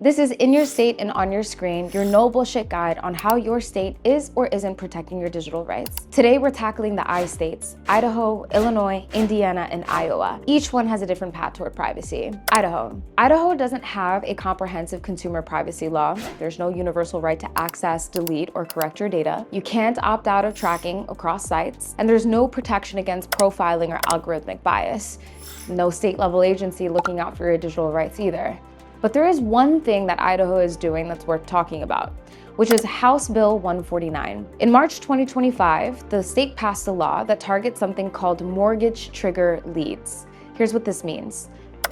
This is In Your State and On Your Screen, your no bullshit guide on how your state is or isn't protecting your digital rights. Today we're tackling the I states: Idaho, Illinois, Indiana, and Iowa. Each one has a different path toward privacy. Idaho. Idaho doesn't have a comprehensive consumer privacy law. There's no universal right to access, delete, or correct your data. You can't opt out of tracking across sites, and there's no protection against profiling or algorithmic bias. No state-level agency looking out for your digital rights either. But there is one thing that Idaho is doing that's worth talking about, which is House Bill 149. In March 2025, the state passed a law that targets something called mortgage trigger leads. Here's what this means.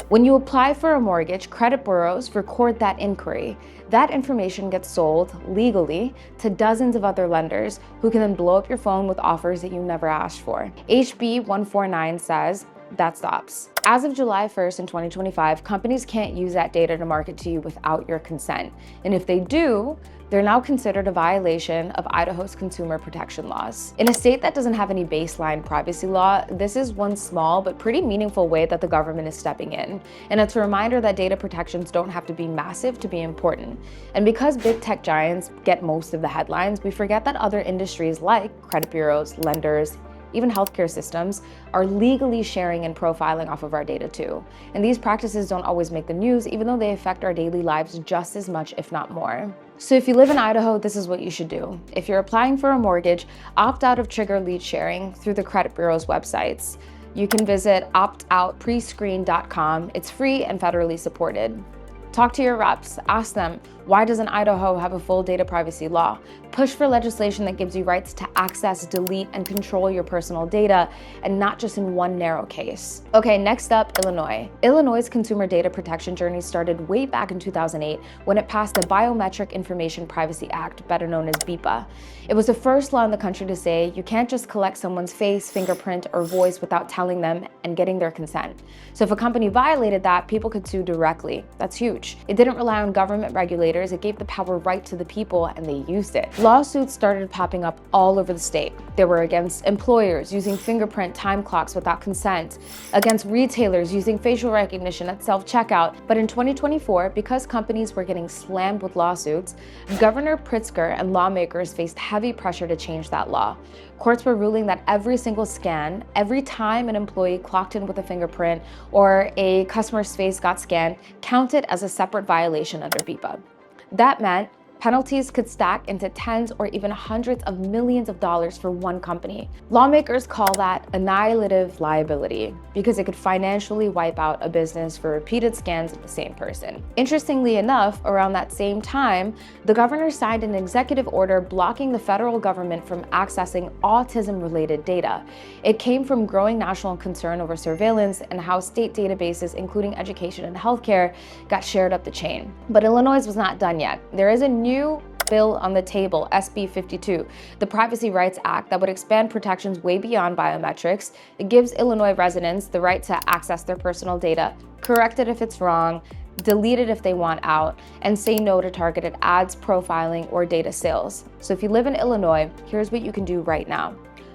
When you apply for a mortgage, credit bureaus record that inquiry. That information gets sold legally to dozens of other lenders who can then blow up your phone with offers that you never asked for. HB 149 says that stops. As of July 1st in 2025, companies can't use that data to market to you without your consent. And if they do, they're now considered a violation of Idaho's consumer protection laws. In a state that doesn't have any baseline privacy law, this is one small but pretty meaningful way that the government is stepping in. And it's a reminder that data protections don't have to be massive to be important. And because big tech giants get most of the headlines, we forget that other industries like credit bureaus, lenders, even healthcare systems are legally sharing and profiling off of our data too. And these practices don't always make the news, even though they affect our daily lives just as much, if not more. So if you live in Idaho, this is what you should do. If you're applying for a mortgage, opt out of trigger lead sharing through the credit bureau's websites. You can visit optoutprescreen.com. It's free and federally supported. Talk to your reps, ask them, why doesn't Idaho have a full data privacy law? Push for legislation that gives you rights to access, delete, and control your personal data, and not just in one narrow case. Okay, next up, Illinois. Illinois' consumer data protection journey started way back in 2008 when it passed the Biometric Information Privacy Act, better known as BIPA. It was the first law in the country to say you can't just collect someone's face, fingerprint, or voice without telling them and getting their consent. So if a company violated that, people could sue directly. That's huge. It didn't rely on government regulators. It gave the power right to the people, and they used it. Lawsuits started popping up all over the state. They were against employers using fingerprint time clocks without consent, against retailers using facial recognition at self-checkout. But in 2024, because companies were getting slammed with lawsuits, Governor Pritzker and lawmakers faced heavy pressure to change that law. Courts were ruling that every single scan, every time an employee clocked in with a fingerprint or a customer's face got scanned, counted as a separate violation under BIPA. That meant penalties could stack into tens or even hundreds of millions of dollars for one company. Lawmakers call that annihilative liability because it could financially wipe out a business for repeated scans of the same person. Interestingly enough, around that same time, the governor signed an executive order blocking the federal government from accessing autism-related data. It came from growing national concern over surveillance and how state databases, including education and healthcare, got shared up the chain. But Illinois was not done yet. There is a new bill on the table, SB 52, the Privacy Rights Act, that would expand protections way beyond biometrics. It gives Illinois residents the right to access their personal data, correct it if it's wrong, delete it if they want out, and say no to targeted ads, profiling, or data sales. So if you live in Illinois, here's what you can do right now.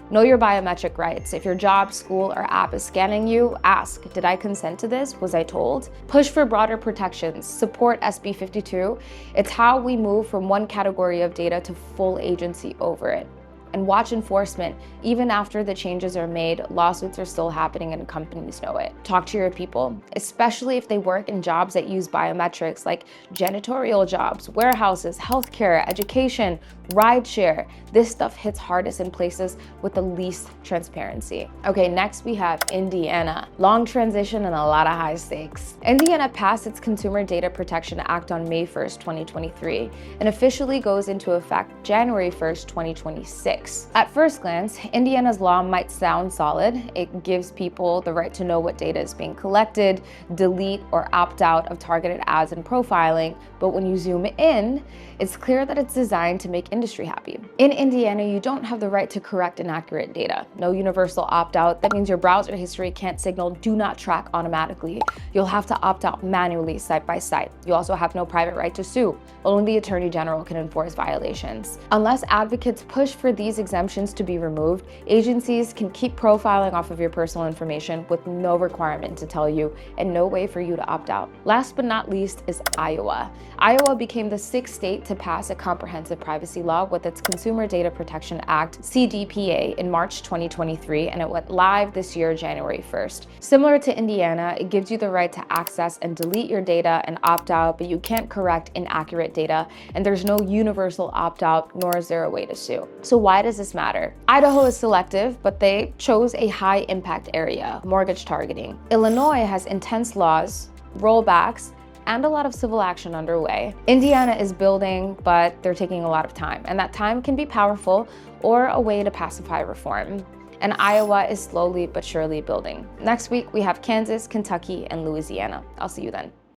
Know your biometric rights. If your job, school, or app is scanning you, ask, did I consent to this? Was I told? Push for broader protections. Support SB 52. It's how we move from one category of data to full agency over it. And watch enforcement. Even after the changes are made, lawsuits are still happening and companies know it. Talk to your people, especially if they work in jobs that use biometrics like janitorial jobs, warehouses, healthcare, education, rideshare. This stuff hits hardest in places with the least transparency. Okay, next we have Indiana. Long transition and a lot of high stakes. Indiana passed its Consumer Data Protection Act on May 1st, 2023, and officially goes into effect January 1st, 2026. At first glance, Indiana's law might sound solid. It gives people the right to know what data is being collected, delete or opt out of targeted ads and profiling, but when you zoom in, it's clear that it's designed to make industry happy. In Indiana, you don't have the right to correct inaccurate data. No universal opt-out. That means your browser history can't signal do not track automatically. You'll have to opt out manually site by site. You also have no private right to sue. Only the Attorney General can enforce violations. Unless advocates push for these these exemptions to be removed, agencies can keep profiling off of your personal information with no requirement to tell you and no way for you to opt out. Last but not least is Iowa. Iowa became the 6th state to pass a comprehensive privacy law with its Consumer Data Protection Act, CDPA, in March 2023, and it went live this year, January 1st. Similar to Indiana, it gives you the right to access and delete your data and opt out, but you can't correct inaccurate data, and there's no universal opt-out, nor is there a way to sue. So why does this matter? Idaho is selective, but they chose a high-impact area, mortgage targeting. Illinois has intense laws, rollbacks, and a lot of civil action underway. Indiana is building, but they're taking a lot of time, and that time can be powerful or a way to pacify reform. And Iowa is slowly but surely building. Next week, we have Kansas, Kentucky, and Louisiana. I'll see you then.